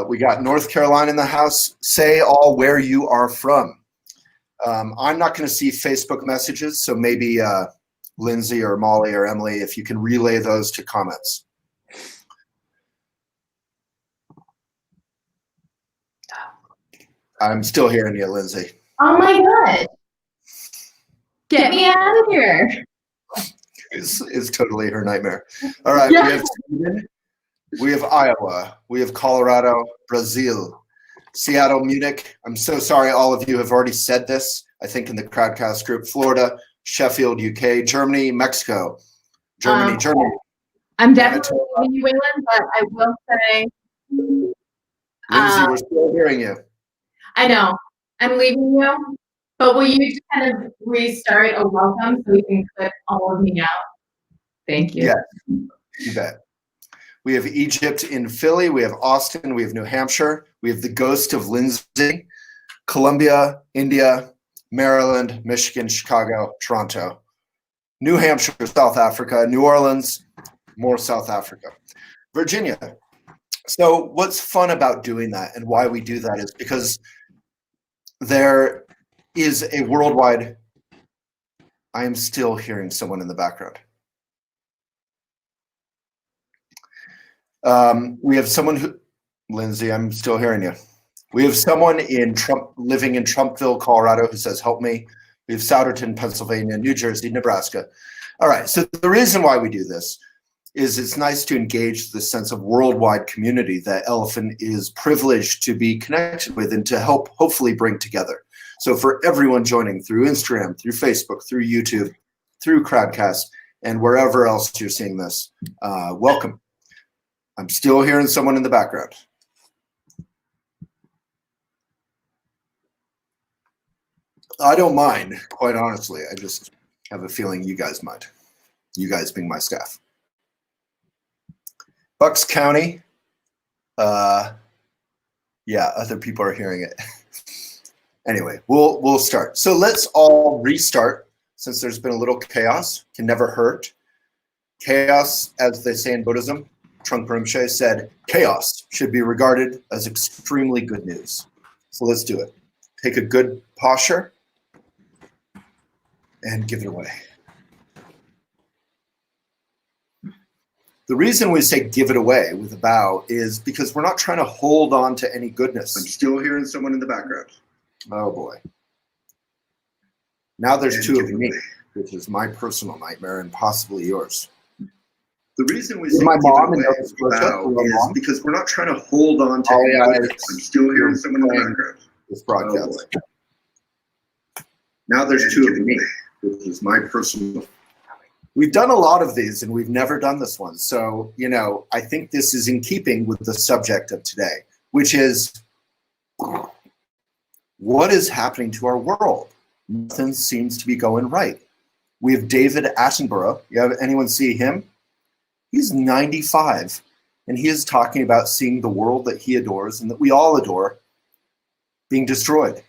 We got North Carolina in the house. Say all where you are from. I'm not going to see Facebook messages, so maybe Lindsay or Molly or Emily, if you can relay those to comments. I'm still hearing you, Lindsay. Oh my God. Get me out of here. It's totally her nightmare. All right, Yeah. we have Sweden, we have Iowa, we have Colorado, Brazil, Seattle, Munich. I'm so sorry all of you have already said this, I think in the Crowdcast group. Florida, Sheffield, UK, Germany, Mexico, Germany. I'm definitely leaving you, Waylon, but I will say, Lindsay, we're still hearing you. I know, I'm leaving you, but will you just kind of restart a welcome so we can clip all of me out? Thank you. Yeah, you bet. We have Egypt in Philly, we have Austin, we have New Hampshire, we have the ghost of Lindsay, Columbia, India, Maryland, Michigan, Chicago, Toronto, New Hampshire, South Africa, New Orleans, more South Africa, Virginia. So what's fun about doing that and why we do that is because there is a worldwide, I am still hearing someone in the background. We have someone who, Lindsay, I'm still hearing you. We have someone living in Trumpville, Colorado, who says, help me. We have Souderton, Pennsylvania, New Jersey, Nebraska. All right, so the reason why we do this is it's nice to engage the sense of worldwide community that Elephant is privileged to be connected with and to help hopefully bring together. So for everyone joining through Instagram, through Facebook, through YouTube, through Crowdcast, and wherever else you're seeing this, welcome. I'm still hearing someone in the background. I don't mind, quite honestly. I just have a feeling you guys might. You guys being my staff. Bucks County. Yeah, other people are hearing it. Anyway, we'll start. So let's all restart since there's been a little chaos. Can never hurt. Chaos, as they say in Buddhism, Trungpa Rinpoche said, chaos should be regarded as extremely good news. So let's do it. Take a good posture and give it away. The reason we say give it away with a bow is because we're not trying to hold on to any goodness. I'm still hearing someone in the background. Oh boy. Now there's two of me, which is my personal nightmare and possibly yours. The reason we say my give mom it away with a bow is because we're not trying to hold on to any goodness. I'm still hearing someone in the background. This broadcast. Oh, now there's two of me, which is my personal. We've done a lot of these and we've never done this one. So, you know, I think this is in keeping with the subject of today, which is what is happening to our world? Nothing seems to be going right. We have David Attenborough. You have anyone see him? He's 95 and he is talking about seeing the world that he adores and that we all adore being destroyed.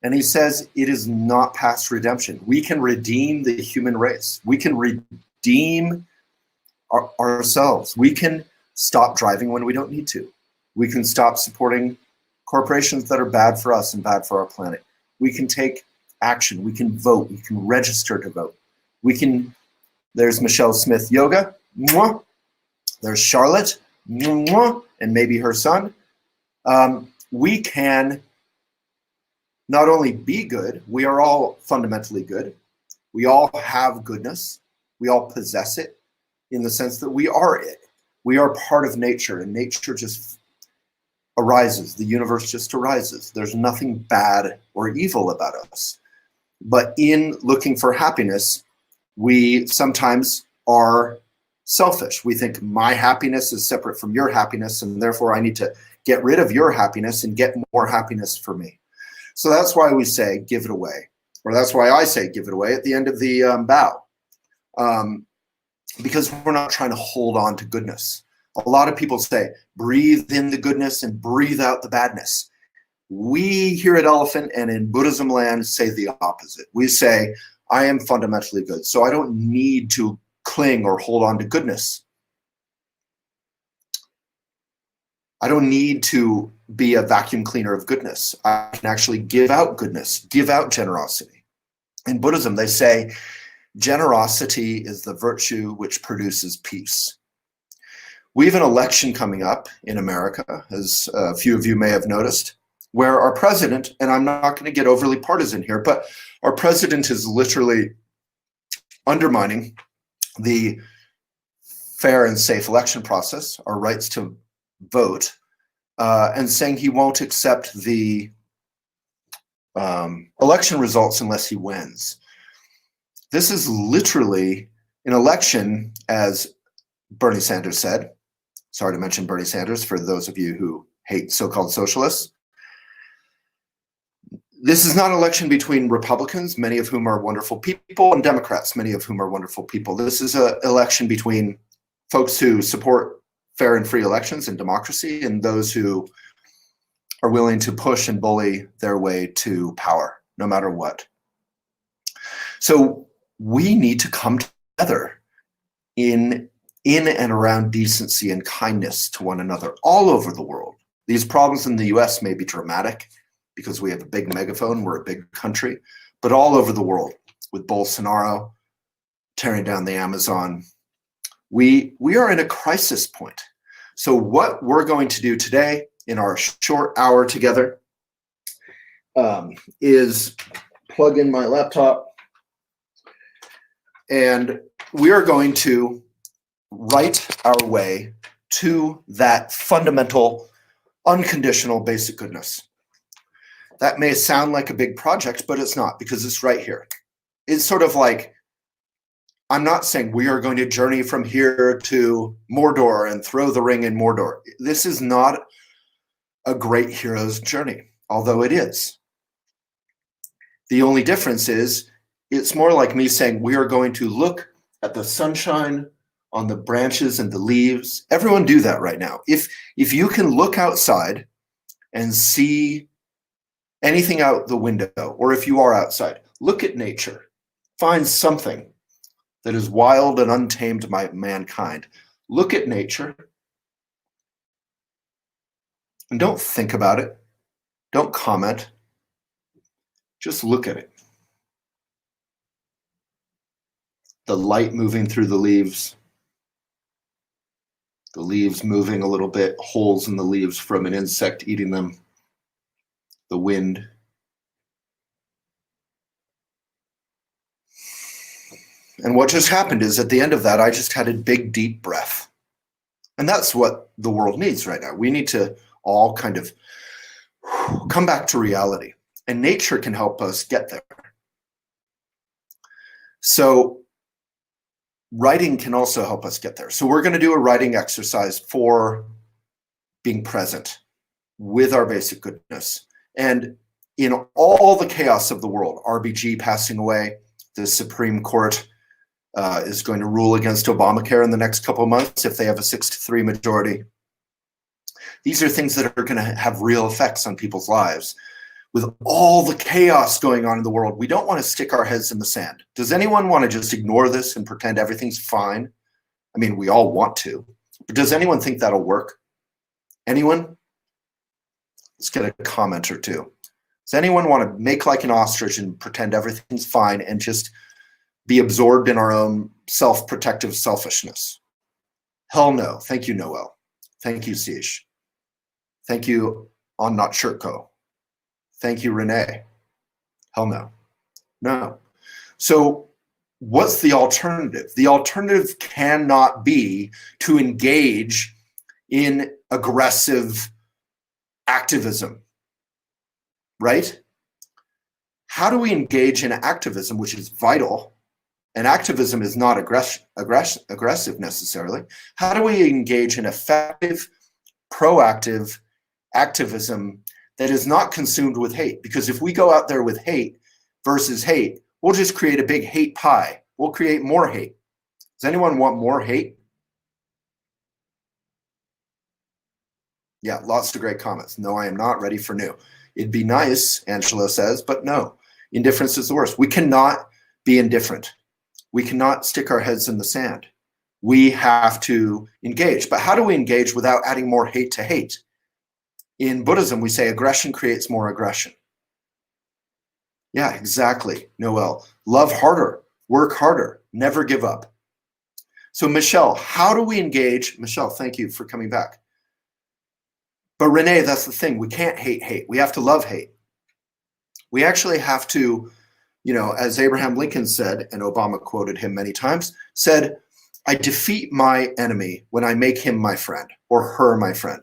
And he says it is not past redemption. We can redeem the human race. We can redeem ourselves. We can stop driving when we don't need to. We can stop supporting corporations that are bad for us and bad for our planet. We can take action. We can vote. We can register to vote. We can, there's Michelle Smith Yoga. Mwah. There's Charlotte. Mwah. And maybe her son. We can not only be good, we are all fundamentally good. We all have goodness. We all possess it in the sense that we are it. We are part of nature and nature just arises. The universe just arises. There's nothing bad or evil about us. But in looking for happiness, we sometimes are selfish. We think my happiness is separate from your happiness and therefore I need to get rid of your happiness and get more happiness for me. So that's why we say give it away, or that's why I say give it away at the end of the bow, because we're not trying to hold on to goodness. A lot of people say breathe in the goodness and breathe out the badness. We here at Elephant and in Buddhism land say the opposite. We say I am fundamentally good, so I don't need to cling or hold on to goodness. I don't need to be a vacuum cleaner of goodness. I can actually give out goodness, give out generosity. In Buddhism, they say generosity is the virtue which produces peace. We have an election coming up in America, as a few of you may have noticed, where our president, and I'm not going to get overly partisan here, but our president is literally undermining the fair and safe election process, our rights to vote, and saying he won't accept the election results unless he wins. This is literally an election, as Bernie Sanders said. Sorry to mention Bernie Sanders for those of you who hate so-called socialists. This is not an election between Republicans, many of whom are wonderful people, and Democrats, many of whom are wonderful people. This is an election between folks who support fair and free elections and democracy and those who are willing to push and bully their way to power, no matter what. So we need to come together in and around decency and kindness to one another all over the world. These problems in the US may be dramatic because we have a big megaphone, we're a big country, but all over the world, with Bolsonaro tearing down the Amazon, we are in a crisis point. So what we're going to do today in our short hour together is plug in my laptop, and we are going to write our way to that fundamental, unconditional basic goodness. That may sound like a big project, but it's not, because it's right here. It's sort of like, I'm not saying we are going to journey from here to Mordor and throw the ring in Mordor. This is not a great hero's journey, although it is. The only difference is it's more like me saying we are going to look at the sunshine on the branches and the leaves. Everyone do that right now. If you can look outside and see anything out the window, or if you are outside, look at nature. Find something that is wild and untamed by mankind. Look at nature and don't think about it. Don't comment. Just look at it. The light moving through the leaves moving a little bit, holes in the leaves from an insect eating them, the wind. And what just happened is at the end of that, I just had a big, deep breath. And that's what the world needs right now. We need to all kind of come back to reality. And nature can help us get there. So writing can also help us get there. So we're going to do a writing exercise for being present with our basic goodness. And in all the chaos of the world, RBG passing away, the Supreme Court is going to rule against Obamacare in the next couple of months if they have a 6-3 majority. These are things that are going to have real effects on people's lives. With all the chaos going on in the world, we don't want to stick our heads in the sand. Does anyone want to just ignore this and pretend everything's fine? I mean, we all want to, but does anyone think that'll work? Anyone? Let's get a comment or two. Does anyone want to make like an ostrich and pretend everything's fine and just be absorbed in our own self-protective selfishness? Hell no. Thank you, Noel. Thank you, Siege. Thank you, On Not Shirtco. Thank you, Renee. Hell no. No. So what's the alternative? The alternative cannot be to engage in aggressive activism, right? How do we engage in activism, which is vital? And activism is not aggressive necessarily. How do we engage in effective, proactive activism that is not consumed with hate? Because if we go out there with hate versus hate, we'll just create a big hate pie. We'll create more hate. Does anyone want more hate? Yeah, lots of great comments. No, I am not ready for new. It'd be nice, Angela says, but no. Indifference is the worst. We cannot be indifferent. We cannot stick our heads in the sand. We have to engage. But how do we engage without adding more hate to hate? In Buddhism, we say aggression creates more aggression. Yeah, exactly, Noel. Love harder, work harder, never give up. So Michelle, how do we engage? Michelle, thank you for coming back. But Renee, that's the thing. We can't hate hate. We have to love hate. We actually have to, as Abraham Lincoln said, and Obama quoted him many times, said, I defeat my enemy when I make him my friend or her my friend.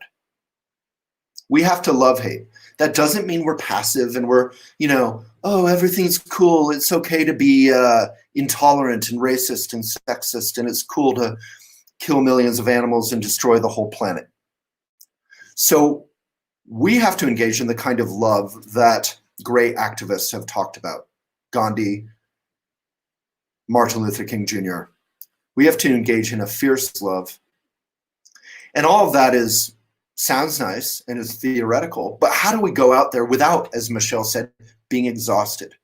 We have to love hate. That doesn't mean we're passive and we're, oh, everything's cool. It's okay to be intolerant and racist and sexist, and it's cool to kill millions of animals and destroy the whole planet. So we have to engage in the kind of love that great activists have talked about. Gandhi, Martin Luther King Jr. We have to engage in a fierce love. And all of that sounds nice and is theoretical, but how do we go out there without, as Michelle said, being exhausted?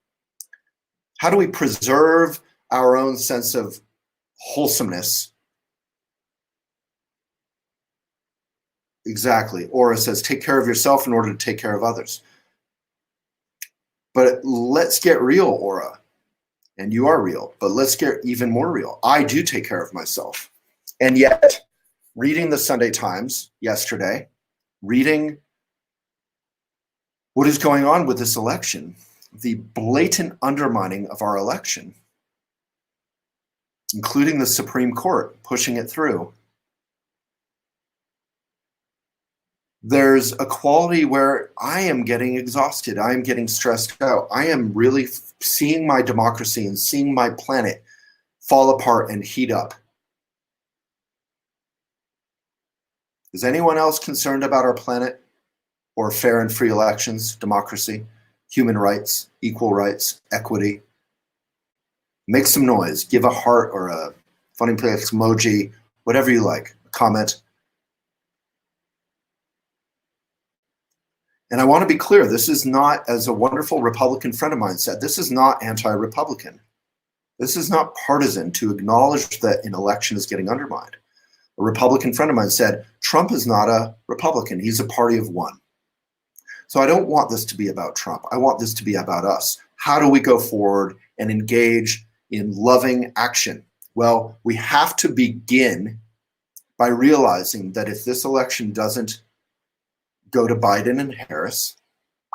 How do we preserve our own sense of wholesomeness? Exactly. Aura says, take care of yourself in order to take care of others. But let's get real, Aura. And you are real, but let's get even more real. I do take care of myself. And yet, reading the Sunday Times yesterday, reading what is going on with this election, the blatant undermining of our election, including the Supreme Court pushing it through. There's a quality where I am getting exhausted. I am getting stressed out. I am really seeing my democracy and seeing my planet fall apart and heat up. Is anyone else concerned about our planet or fair and free elections, democracy, human rights, equal rights, equity? Make some noise. Give a heart or a funny place emoji, whatever you like. Comment. And I want to be clear, this is not, as a wonderful Republican friend of mine said, this is not anti-Republican. This is not partisan to acknowledge that an election is getting undermined. A Republican friend of mine said, Trump is not a Republican, he's a party of one. So I don't want this to be about Trump. I want this to be about us. How do we go forward and engage in loving action? Well, we have to begin by realizing that if this election doesn't go to Biden and Harris,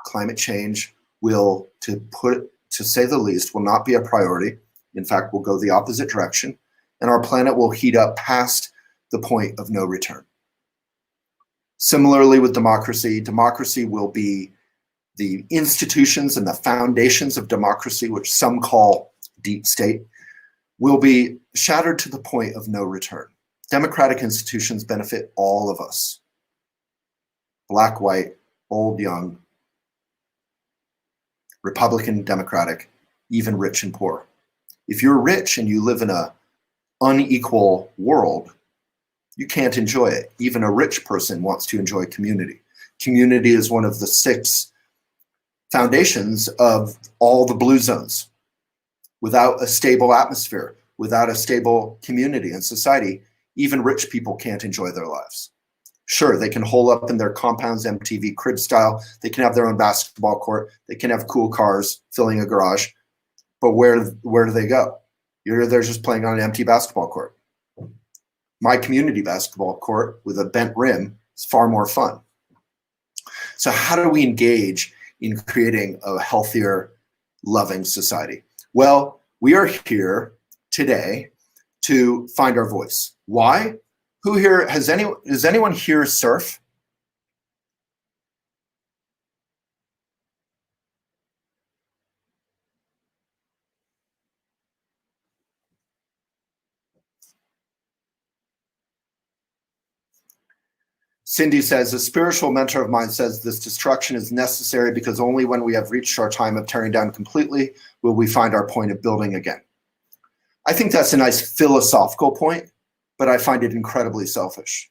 climate change will, to say the least, will not be a priority. In fact, will go the opposite direction, and our planet will heat up past the point of no return. Similarly with democracy, democracy will be the institutions and the foundations of democracy, which some call deep state, will be shattered to the point of no return. Democratic institutions benefit all of us. Black, white, old, young, Republican, Democratic, even rich and poor. If you're rich and you live in an unequal world, you can't enjoy it. Even a rich person wants to enjoy community. Community is one of the 6 foundations of all the blue zones. Without a stable atmosphere, without a stable community and society, even rich people can't enjoy their lives. Sure, they can hole up in their compounds, MTV crib style. They can have their own basketball court. They can have cool cars filling a garage. But where do they go? They're just playing on an empty basketball court. My community basketball court with a bent rim is far more fun. So how do we engage in creating a healthier, loving society? Well, we are here today to find our voice. Why? Who here does anyone here surf? Cindy says, a spiritual mentor of mine says this destruction is necessary because only when we have reached our time of tearing down completely will we find our point of building again. I think that's a nice philosophical point, but I find it incredibly selfish.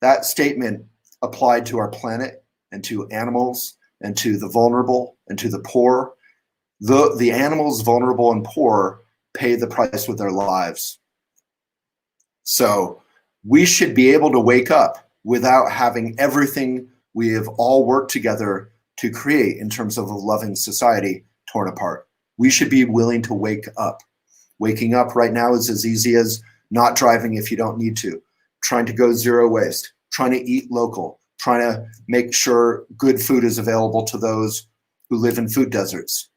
That statement applied to our planet and to animals and to the vulnerable and to the poor. The animals, vulnerable and poor, pay the price with their lives. So we should be able to wake up without having everything we have all worked together to create in terms of a loving society torn apart. We should be willing to wake up. Waking up right now is as easy as not driving if you don't need to, trying to go zero waste, trying to eat local, trying to make sure good food is available to those who live in food deserts.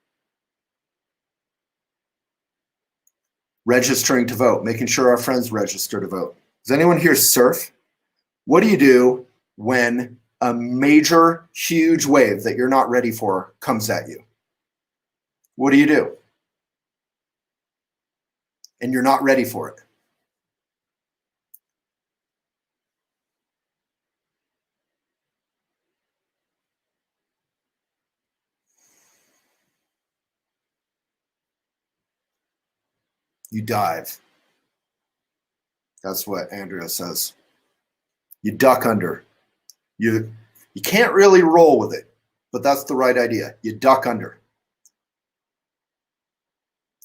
Registering to vote, making sure our friends register to vote. Does anyone here surf? What do you do when a major, huge wave that you're not ready for comes at you? What do? And you're not ready for it. You dive. That's what Andrea says. You duck under. You can't really roll with it, but that's the right idea. You duck under.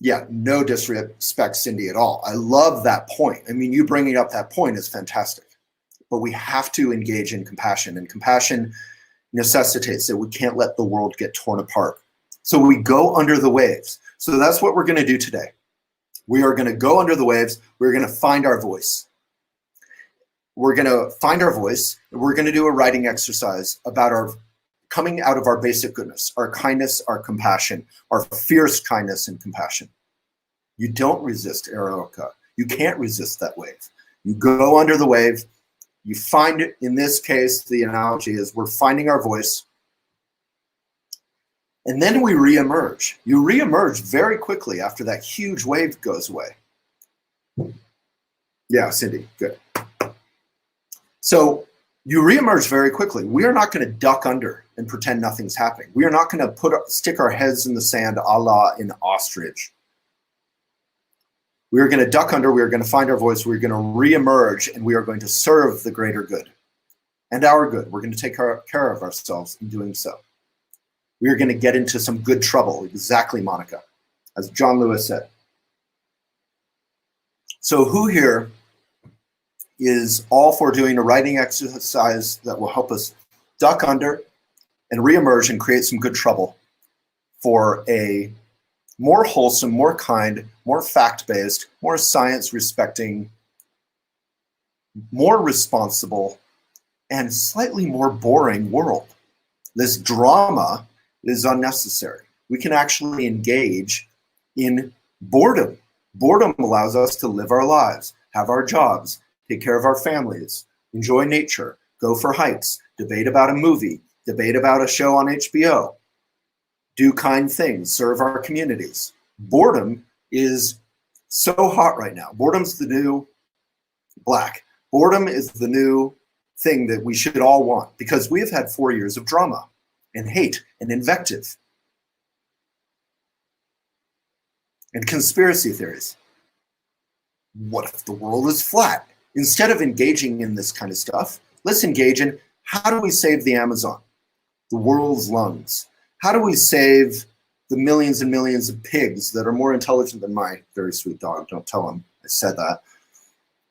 Yeah, no disrespect, Cindy, at all. I love that point. I mean, you bringing up that point is fantastic. But we have to engage in compassion, and compassion necessitates that we can't let the world get torn apart. So we go under the waves. So that's what we're going to do today. We are going to go under the waves. We're going to find our voice. We're going to find our voice, and we're going to do a writing exercise about our coming out of our basic goodness, our kindness, our compassion, our fierce kindness and compassion. You don't resist, Erica. You can't resist that wave. You go under the wave. You find it. In this case, the analogy is we're finding our voice, and then we reemerge. You reemerge very quickly after that huge wave goes away. Yeah, Cindy, good. So you reemerge very quickly. We are not going to duck under and pretend nothing's happening. We are not going to stick our heads in the sand a la an ostrich. We are going to duck under. We are going to find our voice. We're going to reemerge, and we are going to serve the greater good and our good. We're going to take care of ourselves in doing so. We are going to get into some good trouble. Exactly, Monica, as John Lewis said. So who here is all for doing a writing exercise that will help us duck under and reemerge and create some good trouble for a more wholesome, more kind, more fact-based, more science-respecting, more responsible, and slightly more boring world? This drama is unnecessary. We can actually engage in boredom. Boredom allows us to live our lives, have our jobs, take care of our families, enjoy nature, go for hikes, debate about a movie, debate about a show on HBO, do kind things, serve our communities. Boredom is so hot right now. Boredom's the new black. Boredom is the new thing that we should all want, because we have had 4 years of drama and hate and invective and conspiracy theories. What if the world is flat? Instead of engaging in this kind of stuff, let's engage in how do we save the Amazon, the world's lungs? How do we save the millions and millions of pigs that are more intelligent than my very sweet dog, don't tell him I said that,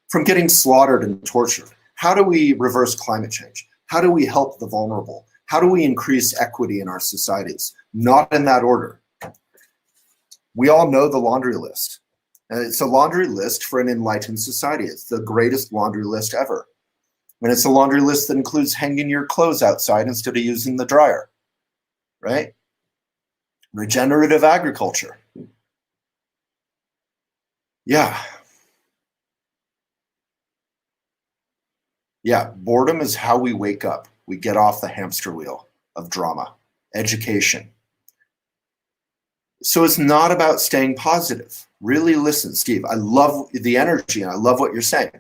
from getting slaughtered and tortured? How do we reverse climate change? How do we help the vulnerable? How do we increase equity in our societies? Not in that order. We all know the laundry list. It's a laundry list for an enlightened society. It's the greatest laundry list ever. And it's a laundry list that includes hanging your clothes outside instead of using the dryer, right? Regenerative agriculture. Yeah. Yeah, boredom is how we wake up. We get off the hamster wheel of drama, education. So it's not about staying positive. Really listen, Steve, I love the energy and I love what you're saying.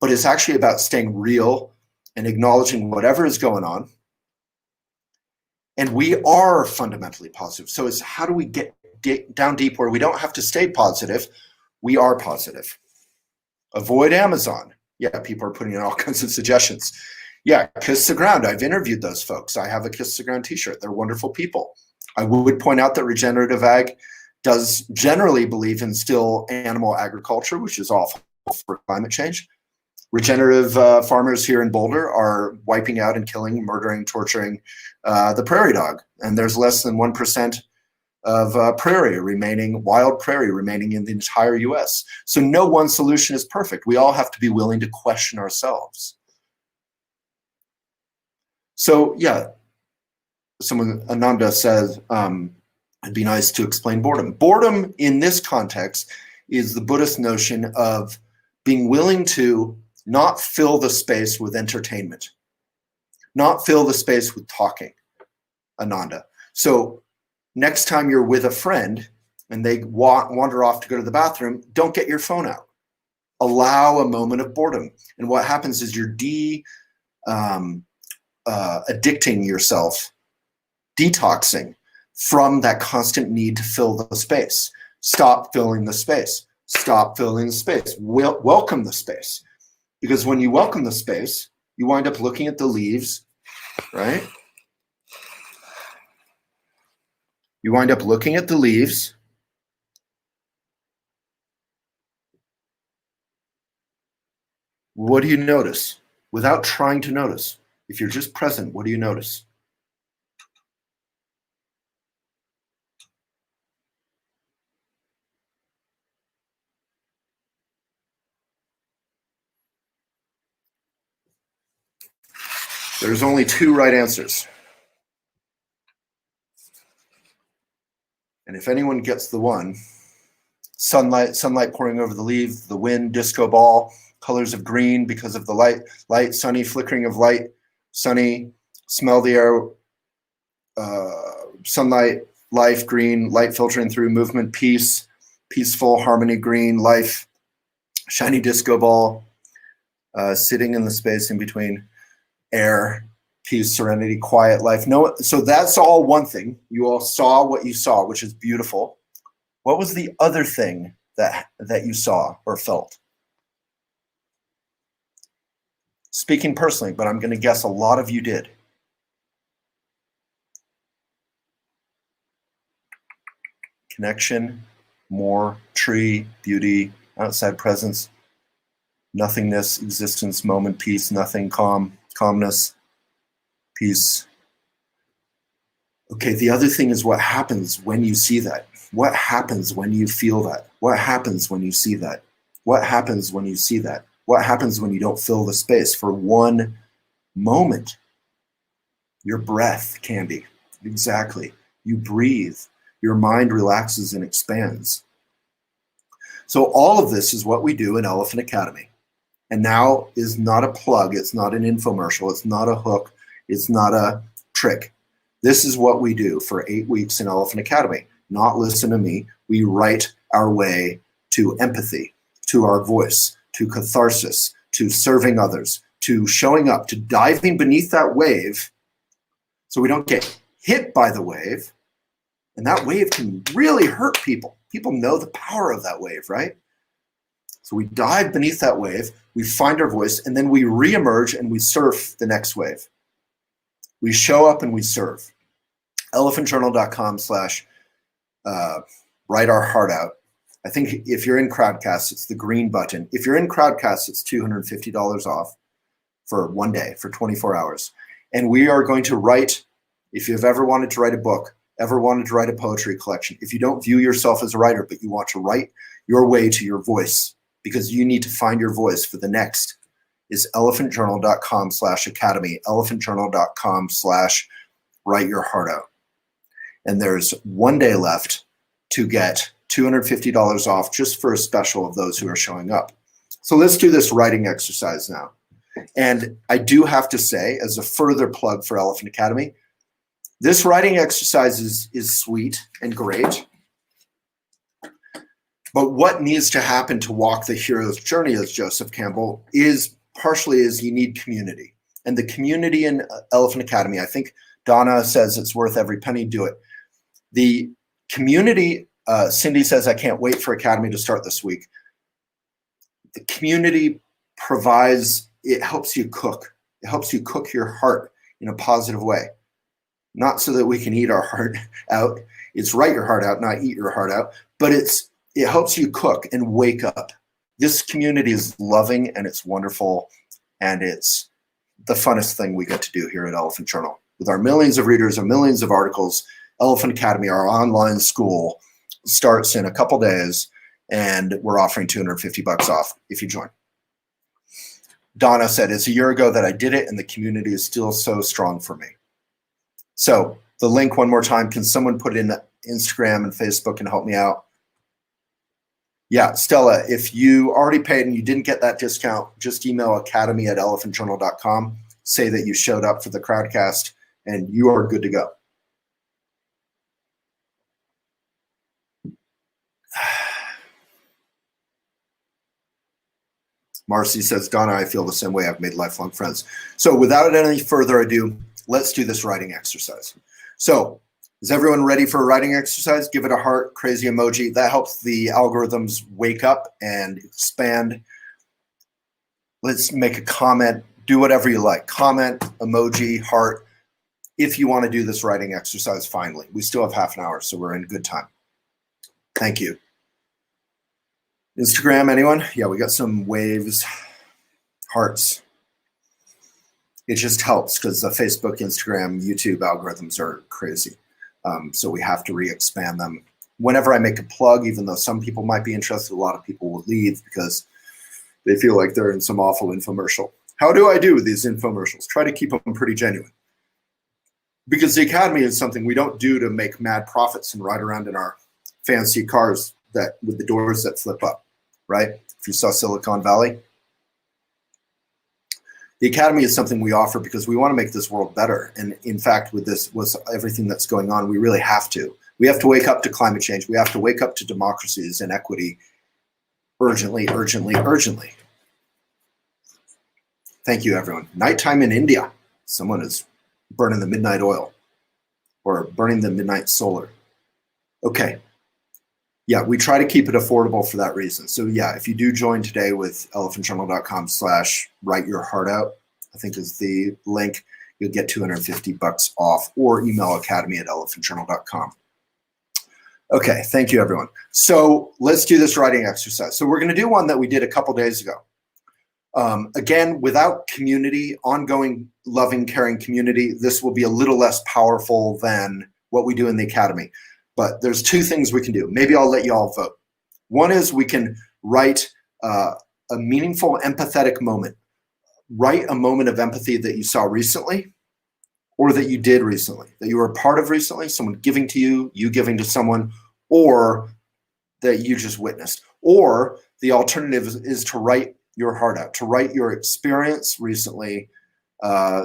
But it's actually about staying real and acknowledging whatever is going on. And we are fundamentally positive. So it's how do we get down deep where we don't have to stay positive? We are positive. Avoid Amazon. Yeah, people are putting in all kinds of suggestions. Yeah, Kiss the Ground. I've interviewed those folks. I have a Kiss the Ground t-shirt. They're wonderful people. I would point out that regenerative ag does generally believe in still animal agriculture, which is awful for climate change. Regenerative farmers here in Boulder are wiping out and killing, murdering, torturing the prairie dog. And there's less than 1% of wild prairie remaining in the entire US. So no one solution is perfect. We all have to be willing to question ourselves. So yeah, Ananda says, it'd be nice to explain boredom. Boredom in this context is the Buddhist notion of being willing to not fill the space with entertainment, not fill the space with talking, Ananda. So next time you're with a friend and they wander off to go to the bathroom, don't get your phone out. Allow a moment of boredom. And what happens is you're addicting yourself, detoxing from that constant need to fill the space. Stop filling the space. Stop filling the space. Welcome the space. Because when you welcome the space, you wind up looking at the leaves, right? You wind up looking at the leaves. What do you notice? Without trying to notice. If you're just present, what do you notice? There's only two right answers. And if anyone gets the one, sunlight pouring over the leaves, the wind, disco ball, colors of green because of the light, sunny, flickering of light, sunny, smell the air, sunlight, life, green, light filtering through, movement, peace, peaceful, harmony, green, life, shiny disco ball, sitting in the space in between, air, peace, serenity, quiet life. No, so that's all one thing. You all saw what you saw, which is beautiful. What was the other thing that you saw or felt? Speaking personally, but I'm going to guess a lot of you did. Connection, more, tree, beauty, outside presence, nothingness, existence, moment, peace, nothing, calmness, peace. Okay, the other thing is what happens when you see that. What happens when you feel that? What happens when you see that? What happens when you see that? What happens when you don't fill the space for one moment? Your breath, Candy. Exactly. You breathe. Your mind relaxes and expands. So all of this is what we do in Elephant Academy. And now is not a plug. It's not an infomercial. It's not a hook. It's not a trick. This is what we do for 8 weeks in Elephant Academy. Not listen to me. We write our way to empathy, to our voice, to catharsis, to serving others, to showing up, to diving beneath that wave so we don't get hit by the wave. And that wave can really hurt people. People know the power of that wave, right? So we dive beneath that wave, we find our voice, and then we reemerge and we surf the next wave. We show up and we serve. elephantjournal.com/write our heart out. I think if you're in Crowdcast, it's the green button. If you're in Crowdcast, it's $250 off for 1 day, for 24 hours. And we are going to write, if you've ever wanted to write a book, ever wanted to write a poetry collection, if you don't view yourself as a writer, but you want to write your way to your voice, because you need to find your voice for the next, is elephantjournal.com/academy, elephantjournal.com/write your heart out. And there's 1 day left to get $250 off just for a special of those who are showing up. So let's do this writing exercise now. And I do have to say, as a further plug for Elephant Academy, this writing exercise is sweet and great. But what needs to happen to walk the hero's journey, as Joseph Campbell, is partially is you need community. And the community in Elephant Academy, I think Donna says it's worth every penny, do it. The community, Cindy says, I can't wait for Academy to start this week. The community provides, it helps you cook. It helps you cook your heart in a positive way. Not so that we can eat our heart out. It's write your heart out, not eat your heart out. But it helps you cook and wake up. This community is loving and it's wonderful, and it's the funnest thing we get to do here at Elephant Journal. With our millions of readers and millions of articles, Elephant Academy, our online school, starts in a couple days, and we're offering $250 off if you join. Donna said, it's a year ago that I did it, and the community is still so strong for me. So the link one more time, can someone put it in Instagram and Facebook and help me out? Yeah, Stella, if you already paid and you didn't get that discount, just email academy@elephantjournal.com, say that you showed up for the Crowdcast, and you are good to go. Marcy says, Donna, I feel the same way. I've made lifelong friends. So without any further ado, let's do this writing exercise. So is everyone ready for a writing exercise? Give it a heart, crazy emoji. That helps the algorithms wake up and expand. Let's make a comment. Do whatever you like. Comment, emoji, heart. If you want to do this writing exercise, finally. We still have half an hour, so we're in good time. Thank you. Instagram, anyone? Yeah, we got some waves, hearts. It just helps because the Facebook, Instagram, YouTube algorithms are crazy. So we have to re-expand them. Whenever I make a plug, even though some people might be interested, a lot of people will leave because they feel like they're in some awful infomercial. How do I do with these infomercials? Try to keep them pretty genuine. Because the Academy is something we don't do to make mad profits and ride around in our fancy cars that with the doors that flip up, right? If you saw Silicon Valley. The Academy is something we offer because we want to make this world better. And in fact, with everything that's going on, we really have to. We have to wake up to climate change. We have to wake up to democracies and equity urgently, urgently, urgently. Thank you, everyone. Nighttime in India. Someone is burning the midnight oil or burning the midnight solar. Okay. Yeah, we try to keep it affordable for that reason. So yeah, if you do join today with elephantjournal.com/writeyourheartout, I think is the link, you'll get $250 off, or email academy@elephantjournal.com. Okay, thank you, everyone. So let's do this writing exercise. So we're going to do one that we did a couple days ago. Again, without community, ongoing, loving, caring community, this will be a little less powerful than what we do in the Academy. But there's two things we can do. Maybe I'll let you all vote. One is we can write a meaningful, empathetic moment. Write a moment of empathy that you saw recently or that you did recently, that you were a part of recently, someone giving to you, you giving to someone, or that you just witnessed. Or the alternative is to write your heart out, to write your experience recently,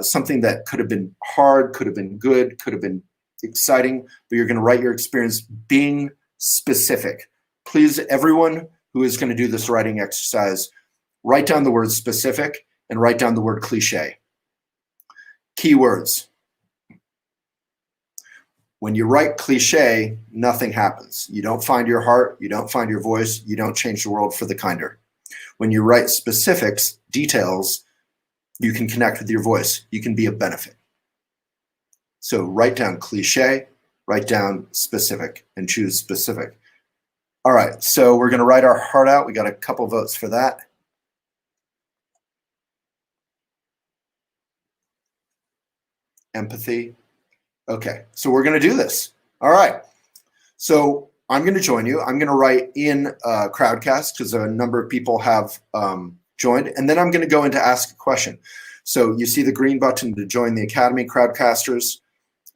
something that could have been hard, could have been good, could have been exciting, but you're going to write your experience being specific. Please, everyone who is going to do this writing exercise, write down the word specific and write down the word cliche. Keywords. When you write cliche, nothing happens. You don't find your heart, you don't find your voice, you don't change the world for the kinder. When you write specifics, details, you can connect with your voice. You can be a benefit. So write down cliche, write down specific, and choose specific. All right, so we're going to write our heart out. We got a couple votes for that. Empathy. Okay, so we're going to do this. All right, so I'm going to join you. I'm going to write in Crowdcast because a number of people have joined, and then I'm going to go into ask a question. So you see the green button to join the Academy Crowdcasters.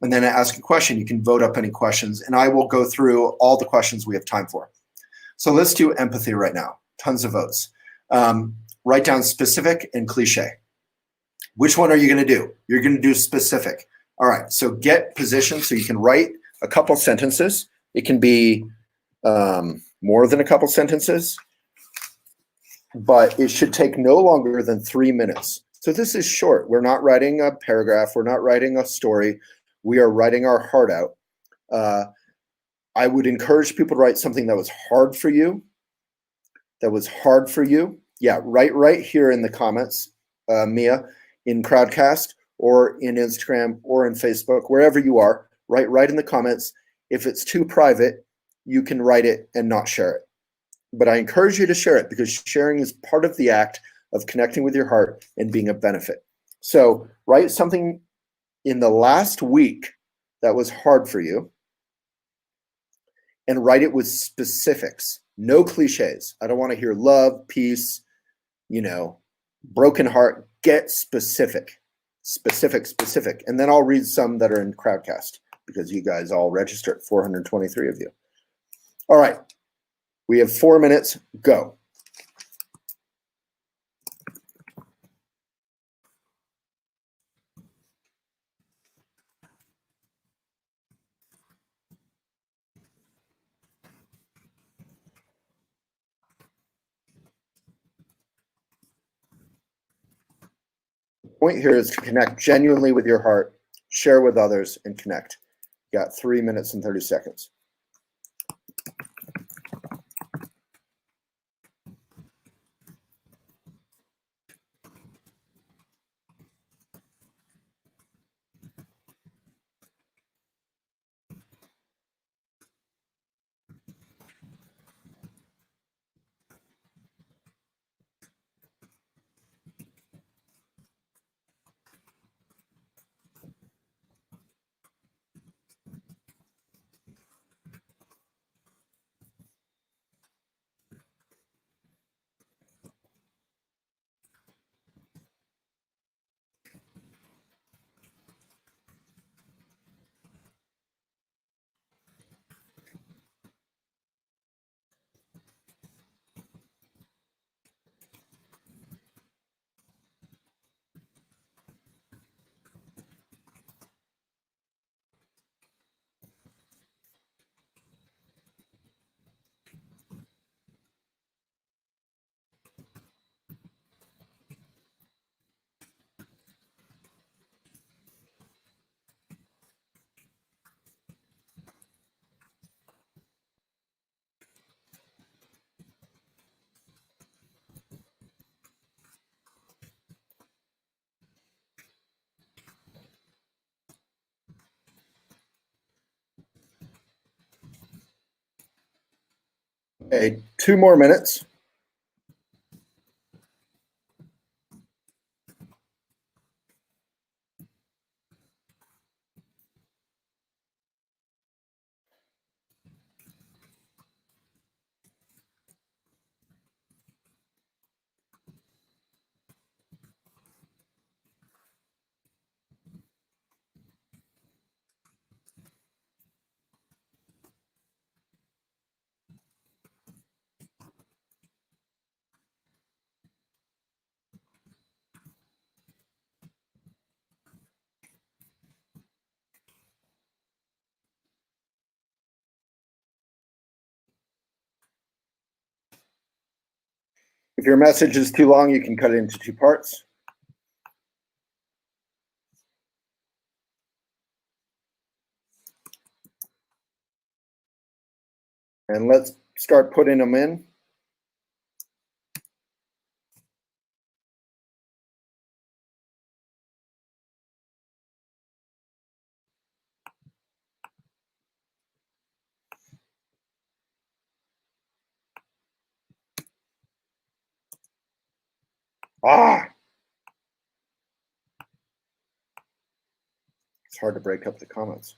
And then ask a question. You can vote up any questions, and I will go through all the questions we have time for. So let's do empathy right now. Tons of votes. Write down specific and cliche. Which one are you going to do? You're going to do specific. All right, so get positioned so you can write a couple sentences. It can be more than a couple sentences, but it should take no longer than 3 minutes. So this is short. We're not writing a paragraph. We're not writing a story. We are writing our heart out. I would encourage people to write something that was hard for you. Yeah, write right here in the comments, Mia, in Crowdcast or in Instagram or in Facebook, wherever you are, write right in the comments. If it's too private, you can write it and not share it. but I encourage you to share it because sharing is part of the act of connecting with your heart and being a benefit. So write something in the last week that was hard for you and write it with specifics, no cliches. I don't want to hear love, peace, broken heart. Get specific. And then I'll read some that are in Crowdcast because you guys all registered, 423 of you. All right, we have 4 minutes, go. The point here is to connect genuinely with your heart, share with others, and connect. You got 3 minutes and 30 seconds. Okay, 2 more minutes. If your message is too long, you can cut it into 2 parts. And let's start putting them in. It's hard to break up the comments.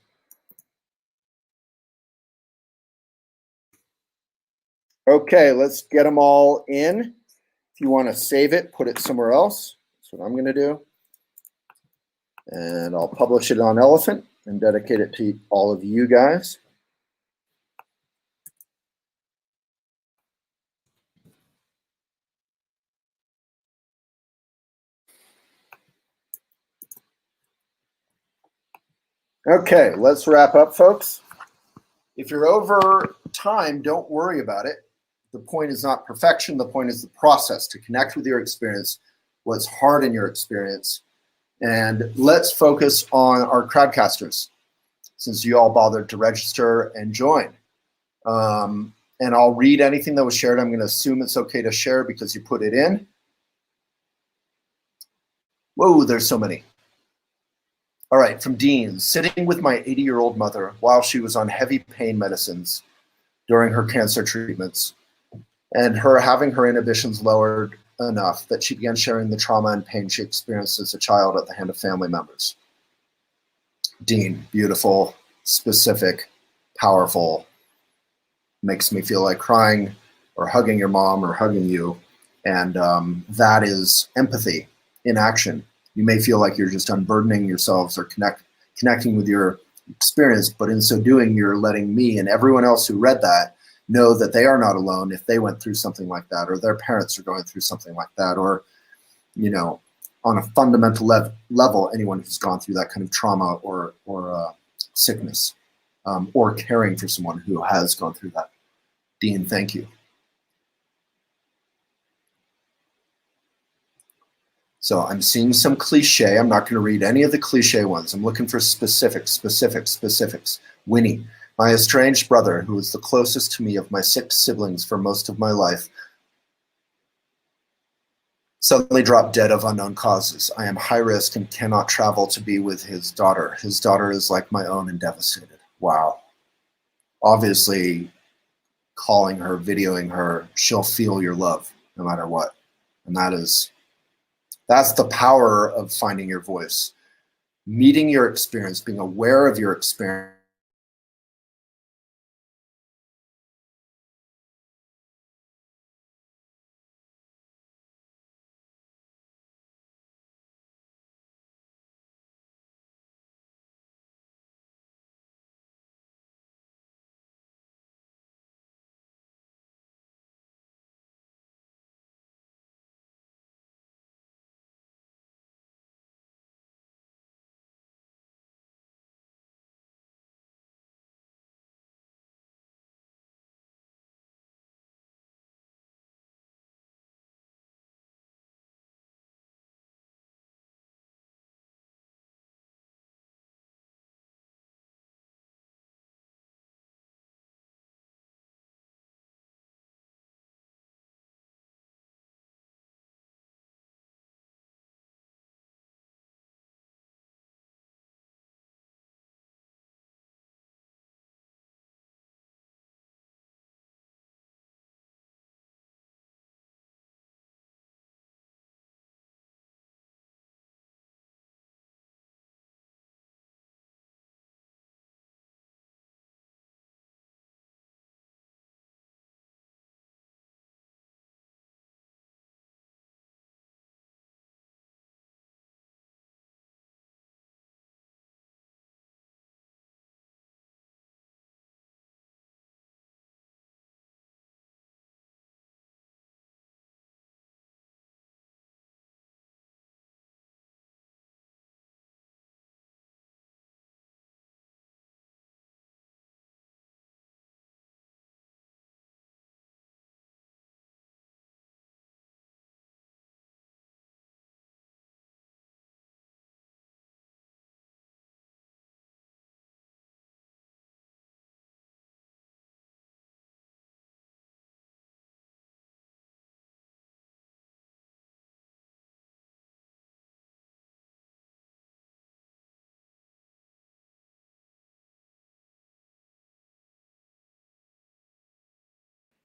Okay, let's get them all in. If you want to save it, put it somewhere else. That's what I'm going to do. And I'll publish it on Elephant and dedicate it to all of you guys. Okay, let's wrap up, folks. If you're over time, don't worry about it. The point is not perfection. The point is the process to connect with your experience, what's hard in your experience. And let's focus on our crowdcasters, since you all bothered to register and join. And I'll read anything that was shared. I'm going to assume it's okay to share because you put it in. Whoa, there's so many. All right, from Dean, sitting with my 80-year-old mother while she was on heavy pain medicines during her cancer treatments. and her having her inhibitions lowered enough that she began sharing the trauma and pain she experienced as a child at the hand of family members. Dean, beautiful, specific, powerful, makes me feel like crying or hugging your mom or hugging you. And that is empathy in action. You may feel like you're just unburdening yourselves or connecting with your experience, but in so doing, you're letting me and everyone else who read that know that they are not alone if they went through something like that, or their parents are going through something like that, or, you know, on a fundamental level, anyone who's gone through that kind of trauma or sickness, or caring for someone who has gone through that. Dean, thank you. So I'm seeing some cliche. I'm not going to read any of the cliche ones. I'm looking for specifics. Winnie, my estranged brother, who was the closest to me of my 6 siblings for most of my life, suddenly dropped dead of unknown causes. I am high risk and cannot travel to be with his daughter. His daughter is like my own and devastated. Wow. Obviously, calling her, videoing her, she'll feel your love no matter what. And that's the power of finding your voice. Meeting your experience, being aware of your experience.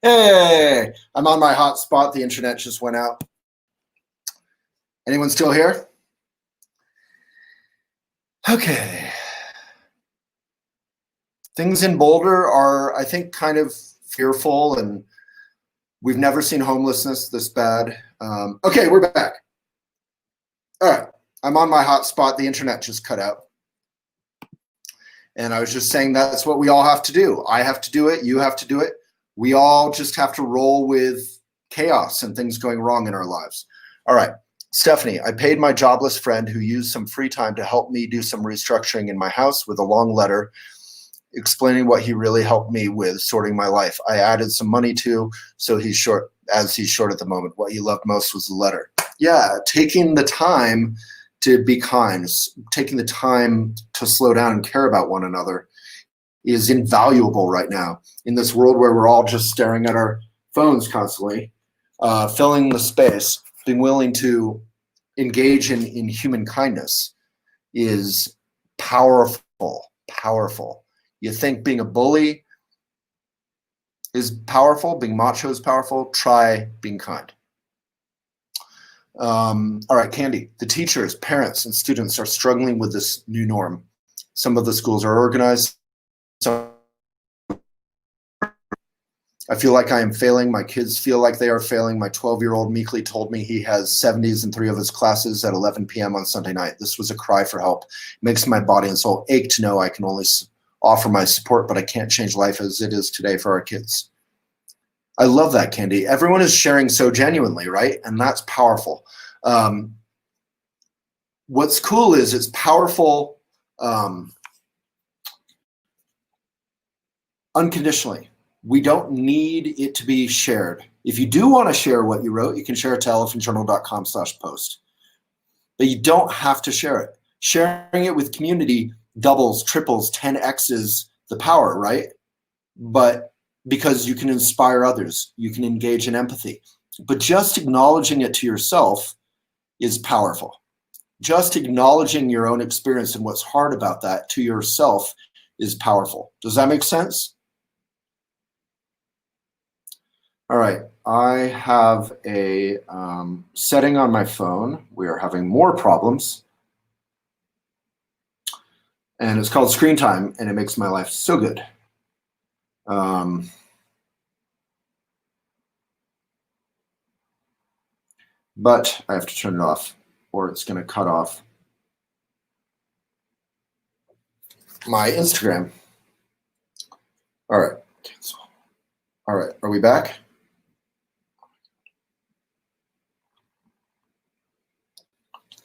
Hey, I'm on my hotspot. The internet just went out. Anyone still here? Okay. Things in Boulder are, I think, kind of fearful, and we've never seen homelessness this bad. Okay, we're back. All right, I'm on my hotspot. The internet just cut out. And I was just saying that's what we all have to do. I have to do it. You have to do it. We all just have to roll with chaos and things going wrong in our lives. All right, Stephanie, I paid my jobless friend who used some free time to help me do some restructuring in my house with a long letter explaining what he really helped me with sorting my life. I added some money too, so he's short at the moment. What he loved most was the letter. Yeah, taking the time to be kind, taking the time to slow down and care about one another is invaluable right now in this world where we're all just staring at our phones constantly, filling the space. Being willing to engage in human kindness is powerful. You think being a bully is powerful. Being macho is powerful. Try being kind. All right, Candy. The teachers, parents, and students are struggling with this new norm. Some of the schools are organized. Some I feel like I am failing. My kids feel like they are failing. My 12-year-old meekly told me he has 70s in 3 of his classes at 11 p.m. on Sunday night. This was a cry for help. It makes my body and soul ache to know I can only offer my support, but I can't change life as it is today for our kids. I love that, Candy. Everyone is sharing so genuinely, right? And that's powerful. What's cool is it's powerful unconditionally. We don't need it to be shared. If you do want to share what you wrote, you can share it to elephantjournal.com/post. But you don't have to share it. Sharing it with community doubles, triples, 10x's the power, right? But because you can inspire others, you can engage in empathy. But just acknowledging it to yourself is powerful. Just acknowledging your own experience and what's hard about that to yourself is powerful. Does that make sense? All right, I have a setting on my phone. We are having more problems. And it's called screen time, and it makes my life so good. But I have to turn it off, or it's going to cut off my Instagram. All right, cancel. All right, are we back?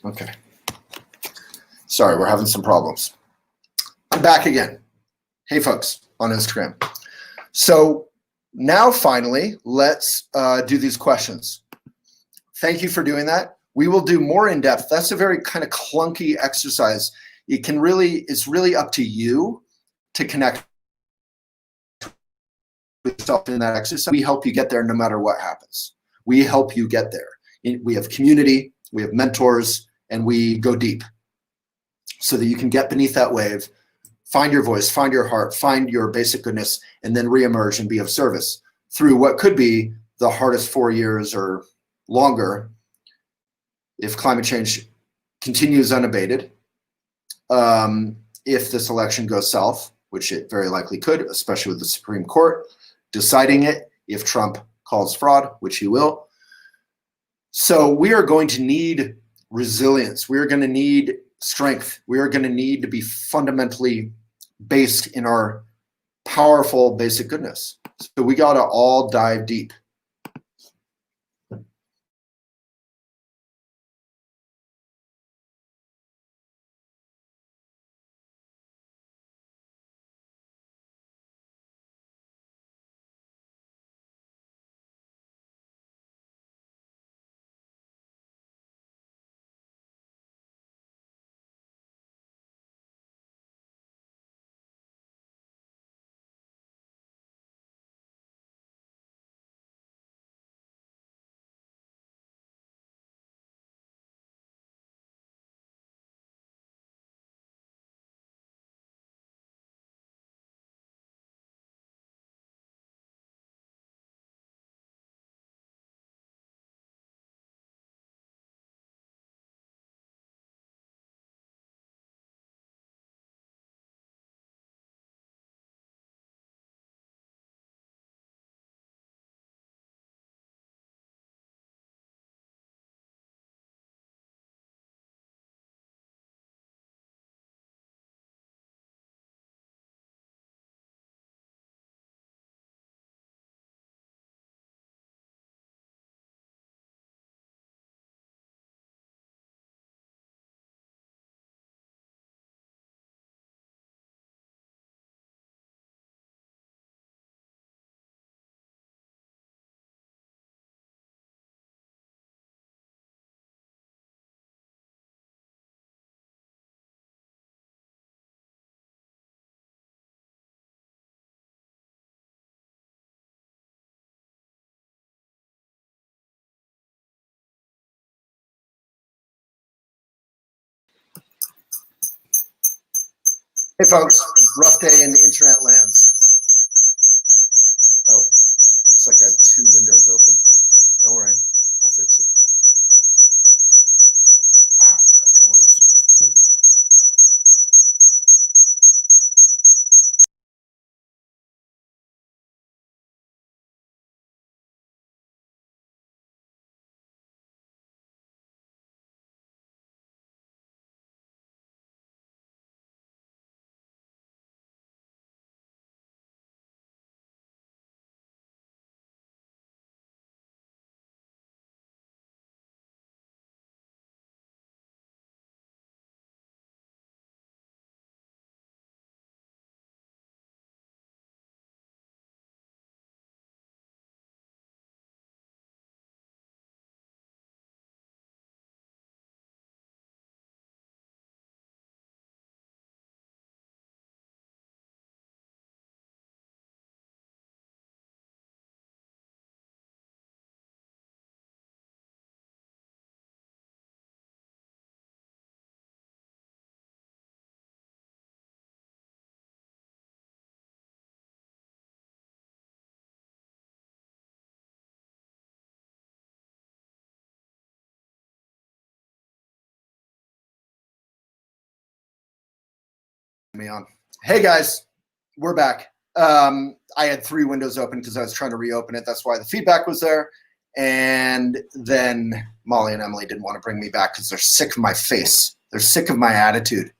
Okay. Sorry, we're having some problems. I'm back again. Hey, folks, on Instagram. So now, finally, let's do these questions. Thank you for doing that. We will do more in depth. That's a very kind of clunky exercise. It's really up to you to connect with yourself in that exercise. We help you get there no matter what happens. We help you get there. We have community, we have mentors, and we go deep so that you can get beneath that wave, find your voice, find your heart, find your basic goodness, and then reemerge and be of service through what could be the hardest 4 years or longer if climate change continues unabated, if this election goes south, which it very likely could, especially with the Supreme Court deciding it, if Trump calls fraud, which he will. So we are going to need resilience. We are going to need strength. We are going to need to be fundamentally based in our powerful basic goodness. So we got to all dive deep. Hey folks, rough day in internet lands. Oh. 2 windows open. Don't worry, we'll fix it. Wow, that noise. Me on. Hey guys, we're back. I had 3 windows open because I was trying to reopen it. That's why the feedback was there. And then Molly and Emily didn't want to bring me back because they're sick of my face. They're sick of my attitude.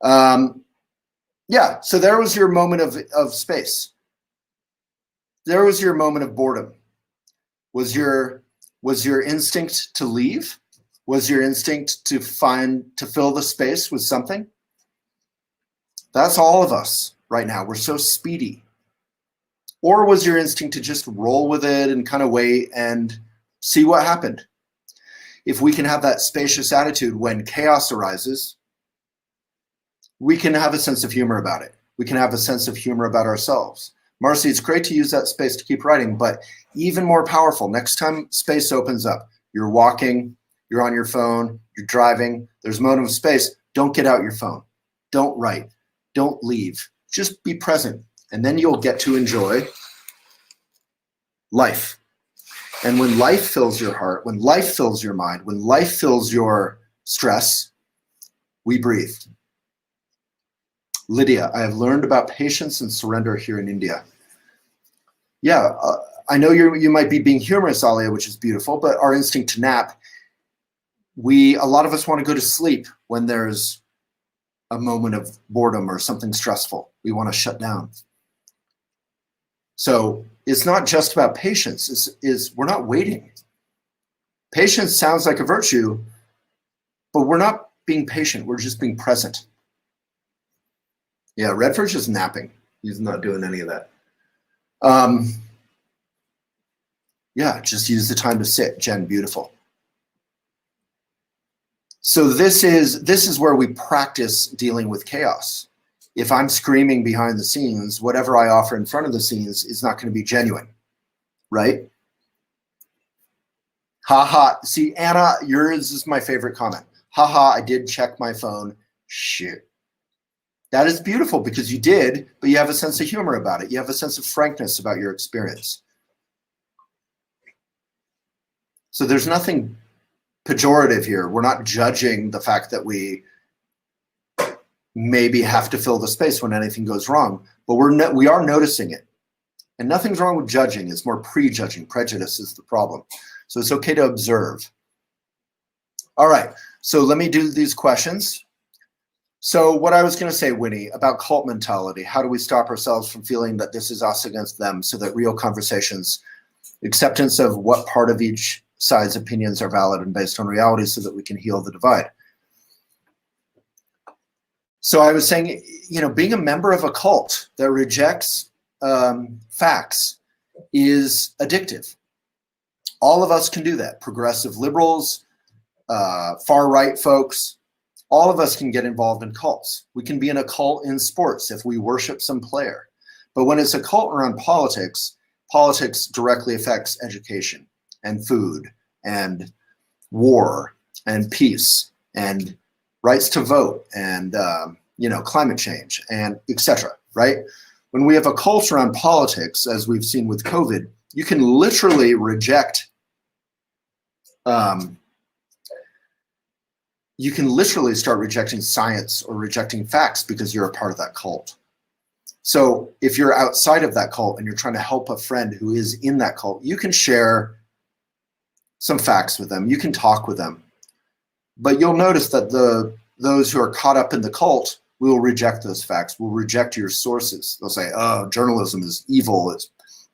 Yeah, so there was your moment of space. There was your moment of boredom. Was your instinct to leave? Was your instinct to fill the space with something? That's all of us right now. We're so speedy. Or was your instinct to just roll with it and kind of wait and see what happened? If we can have that spacious attitude when chaos arises, we can have a sense of humor about it. We can have a sense of humor about ourselves. Marcy, it's great to use that space to keep writing, but even more powerful, next time space opens up, you're walking, you're on your phone, you're driving, there's a moment of space, don't get out your phone. Don't write. Don't leave. Just be present. And then you'll get to enjoy life. And when life fills your heart, when life fills your mind, when life fills your stress, we breathe. Lydia, I have learned about patience and surrender here in India. Yeah, I know you might be being humorous, Alia, which is beautiful, but our instinct to nap, a lot of us want to go to sleep when there's a moment of boredom or something stressful. We want to shut down. So it's not just about patience. We're not waiting. Patience sounds like a virtue, but we're not being patient. We're just being present. Yeah, Redford's just napping. He's not doing any of that. Yeah, just use the time to sit. Jen, beautiful. So this is where we practice dealing with chaos. If I'm screaming behind the scenes, whatever I offer in front of the scenes is not going to be genuine, right? Ha ha. See, Anna, yours is my favorite comment. Ha ha, I did check my phone. Shit. That is beautiful because you did, but you have a sense of humor about it. You have a sense of frankness about your experience. So there's nothing pejorative here. We're not judging the fact that we maybe have to fill the space when anything goes wrong, but we are noticing it. And nothing's wrong with judging. It's more prejudging. Prejudice is the problem. So it's okay to observe. All right, so let me do these questions. So what I was going to say, Winnie, about cult mentality, how do we stop ourselves from feeling that this is us against them so that real conversations, acceptance of what part of each side's opinions are valid and based on reality so that we can heal the divide. So I was saying, being a member of a cult that rejects facts is addictive. All of us can do that. Progressive liberals, far-right folks, all of us can get involved in cults. We can be in a cult in sports if we worship some player. But when it's a cult around politics, politics directly affects education and food and war and peace and rights to vote and climate change and etc. Right? When we have a cult around politics, as we've seen with COVID, You can literally reject, you can literally start rejecting science or rejecting facts because you're a part of that cult. So if you're outside of that cult and you're trying to help a friend who is in that cult, you can share some facts with them. You can talk with them. But you'll notice that those who are caught up in the cult will reject those facts, will reject your sources. They'll say, oh, journalism is evil, it's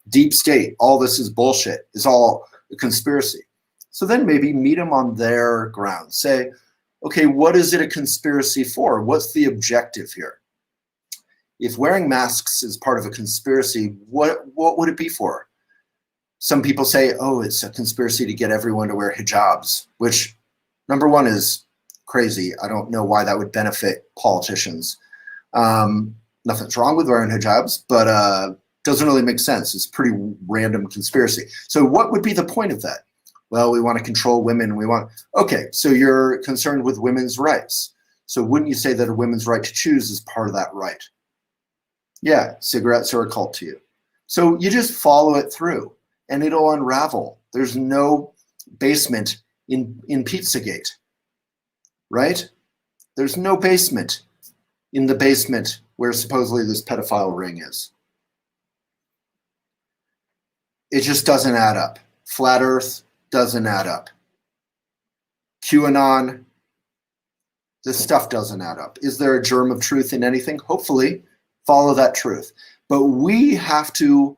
deep state, all this is bullshit, it's all a conspiracy. So then maybe meet them on their ground. Say, okay, what is it a conspiracy for? What's the objective here? If wearing masks is part of a conspiracy, what would it be for? Some people say, oh, it's a conspiracy to get everyone to wear hijabs, which number one is crazy. I don't know why that would benefit politicians. Nothing's wrong with wearing hijabs, but doesn't really make sense. It's a pretty random conspiracy. So what would be the point of that? Well, we want to control women. Okay, so you're concerned with women's rights. So wouldn't you say that a woman's right to choose is part of that right? Yeah, cigarettes are a cult to you. So you just follow it through and it'll unravel. There's no basement in Pizzagate, right? There's no basement in the basement where supposedly this pedophile ring is. It just doesn't add up. Flat Earth doesn't add up. QAnon, this stuff doesn't add up. Is there a germ of truth in anything? Hopefully. Follow that truth. But we have to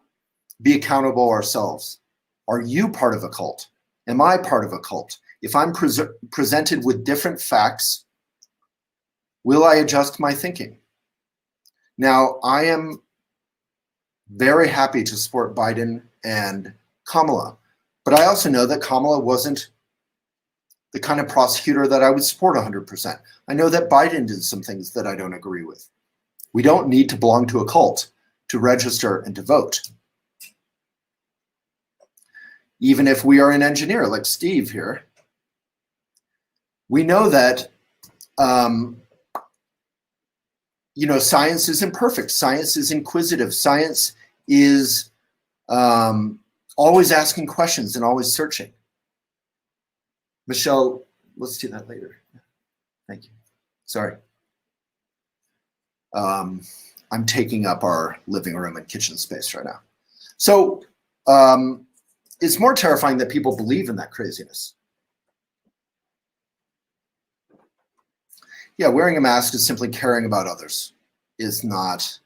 be accountable ourselves. Are you part of a cult? Am I part of a cult? If I'm presented with different facts, will I adjust my thinking? Now, I am very happy to support Biden and Kamala, but I also know that Kamala wasn't the kind of prosecutor that I would support 100%. I know that Biden did some things that I don't agree with. We don't need to belong to a cult to register and to vote. Even if we are an engineer like Steve here, we know that science is imperfect. Science is inquisitive. Science is always asking questions and always searching. Michelle, let's do that later. Thank you. Sorry. I'm taking up our living room and kitchen space right now. So it's more terrifying that people believe in that craziness. Yeah, wearing a mask is simply caring about others. Is not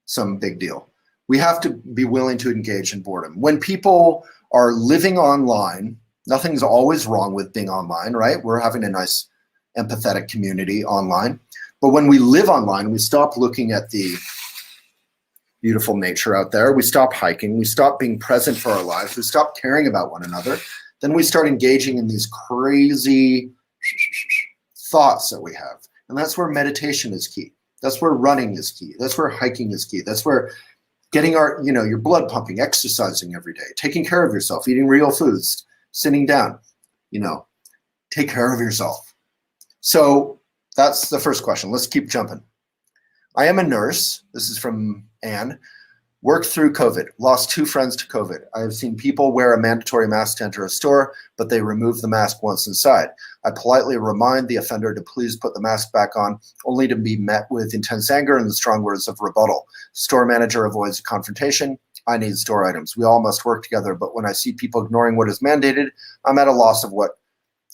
some big deal. We have to be willing to engage in boredom. When people are living online, nothing's always wrong with being online, right? We're having a nice empathetic community online. But when we live online, we stop looking at the beautiful nature out there. We stop hiking. We stop being present for our lives. We stop caring about one another. Then we start engaging in these crazy thoughts that we have. And that's where meditation is key. That's where running is key. That's where hiking is key. That's where getting your blood pumping, exercising every day, taking care of yourself, eating real foods, sitting down, take care of yourself. So that's the first question. Let's keep jumping. I am a nurse. This is from Anne. Worked through COVID. Lost 2 friends to COVID. I have seen people wear a mandatory mask to enter a store, but they remove the mask once inside. I politely remind the offender to please put the mask back on, only to be met with intense anger and the strong words of rebuttal. Store manager avoids confrontation. I need store items. We all must work together, but when I see people ignoring what is mandated, I'm at a loss of what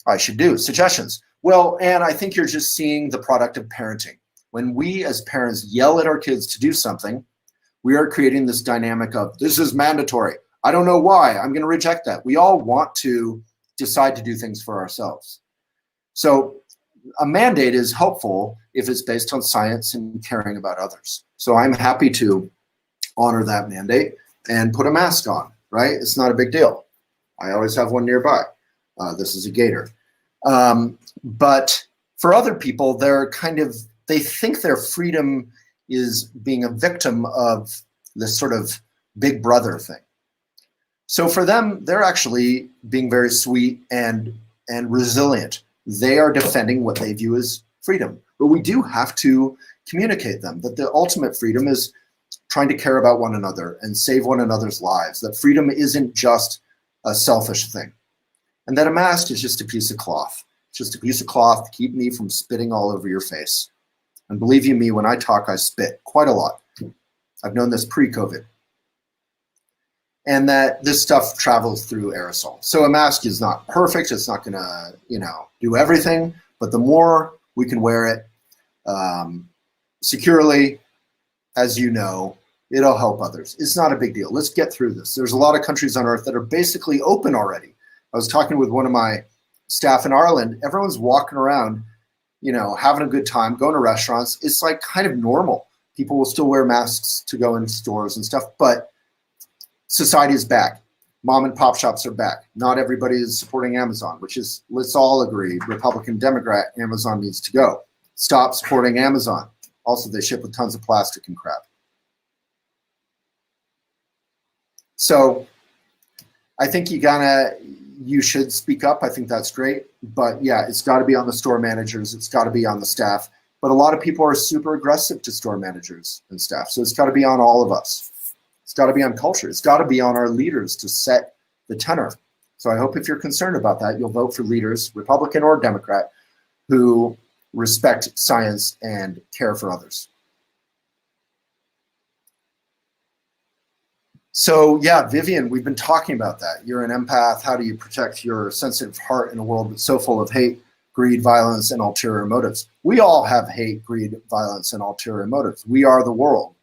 I should do. Suggestions. Well, Anne, I think you're just seeing the product of parenting. When we as parents yell at our kids to do something, we are creating this dynamic of, this is mandatory. I don't know why. I'm going to reject that. We all want to decide to do things for ourselves. So a mandate is helpful if it's based on science and caring about others. So I'm happy to honor that mandate and put a mask on, right? It's not a big deal. I always have one nearby. This is a gator. But for other people, they think their freedom is being a victim of this sort of big brother thing. So for them, they're actually being very sweet and resilient. They are defending what they view as freedom. But we do have to communicate them that the ultimate freedom is trying to care about one another and save one another's lives, that freedom isn't just a selfish thing, and that a mask is just a piece of cloth. It's just a piece of cloth to keep me from spitting all over your face. And believe you me, when I talk, I spit quite a lot. I've known this pre-COVID. And that this stuff travels through aerosol. So a mask is not perfect. It's not going to, do everything. But the more we can wear it securely, as you know, it'll help others. It's not a big deal. Let's get through this. There's a lot of countries on earth that are basically open already. I was talking with one of my staff in Ireland. Everyone's walking around, having a good time, going to restaurants. It's like kind of normal. People will still wear masks to go in stores and stuff, but society is back. Mom and pop shops are back. Not everybody is supporting Amazon, which is, let's all agree, Republican, Democrat, Amazon needs to go. Stop supporting Amazon. Also, they ship with tons of plastic and crap. So I think you should speak up. I think that's great. But yeah, it's got to be on the store managers. It's got to be on the staff. But a lot of people are super aggressive to store managers and staff. So it's got to be on all of us. It's got to be on culture. It's got to be on our leaders to set the tenor. So I hope if you're concerned about that, you'll vote for leaders, Republican or Democrat, who respect science and care for others. So yeah, Vivian, we've been talking about that. You're an empath. How do you protect your sensitive heart in a world that's so full of hate, greed, violence, and ulterior motives? We all have hate, greed, violence, and ulterior motives. We are the world.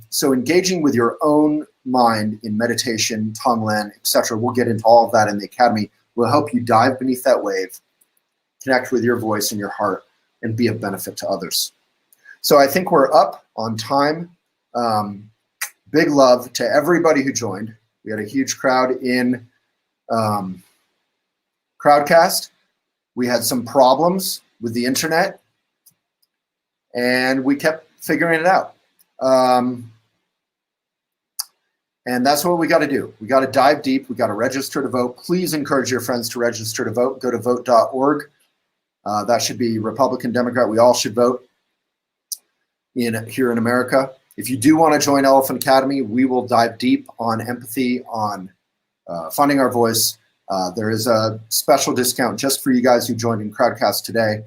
So engaging with your own mind in meditation, Tonglen, etc., we'll get into all of that in the Academy, will help you dive beneath that wave, connect with your voice and your heart, and be of benefit to others. So I think we're up on time. Big love to everybody who joined. We had a huge crowd in Crowdcast. We had some problems with the internet, and we kept figuring it out. And that's what we got to do. We got to dive deep. We got to register to vote. Please encourage your friends to register to vote. Go to vote.org. That should be Republican, Democrat. We all should vote here in America. If you do want to join Elephant Academy, we will dive deep on empathy, on funding our voice. There is a special discount just for you guys who joined in Crowdcast today.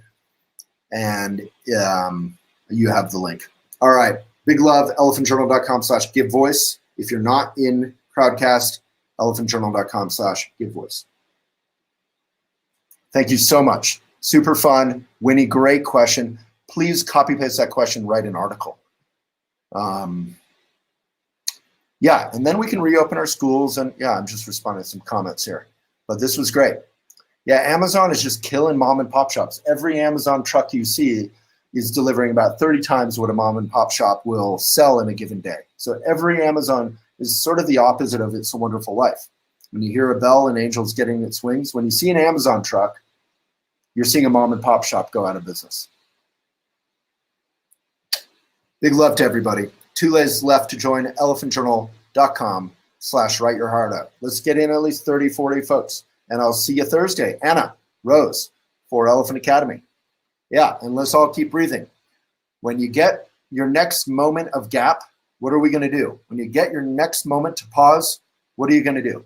And you have the link. All right. Big love, elephantjournal.com/givevoice. If you're not in Crowdcast, elephantjournal.com/givevoice. Thank you so much. Super fun. Winnie, great question. Please copy paste that question, write an article. Yeah, and then we can reopen our schools. And yeah, I'm just responding to some comments here. But this was great. Yeah, Amazon is just killing mom and pop shops. Every Amazon truck you see is delivering about 30 times what a mom and pop shop will sell in a given day. So every Amazon is sort of the opposite of It's a Wonderful Life. When you hear a bell and angels getting its wings, when you see an Amazon truck, you're seeing a mom and pop shop go out of business. Big love to everybody. 2 days left to join elephantjournal.com/writeyourheartout. Let's get in at least 30, 40 folks. And I'll see you Thursday. Anna, Rose, for Elephant Academy. Yeah, and let's all keep breathing. When you get your next moment of gap, what are we going to do? When you get your next moment to pause, what are you going to do?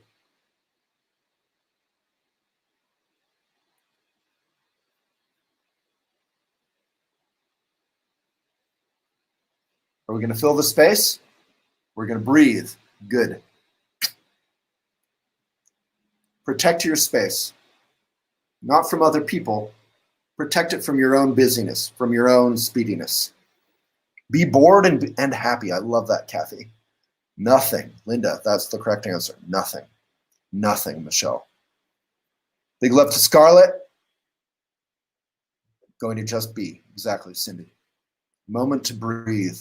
Are we going to fill the space? We're going to breathe. Good. Protect your space, not from other people. Protect it from your own busyness, from your own speediness. Be bored and happy. I love that, Kathy. Nothing. Linda, that's the correct answer. Nothing. Nothing, Michelle. Big love to Scarlett. Going to just be. Exactly, Cindy. Moment to breathe.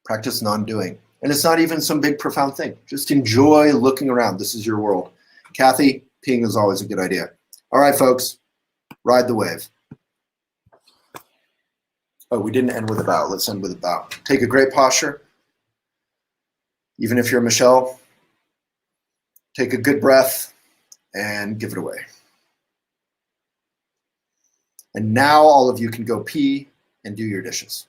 Practice non-doing. And it's not even some big profound thing. Just enjoy looking around. This is your world. Kathy, peeing is always a good idea. All right, folks. Ride the wave. Oh, we didn't end with a bow. Let's end with a bow. Take a great posture. Even if you're Michelle, take a good breath and give it away. And now all of you can go pee and do your dishes.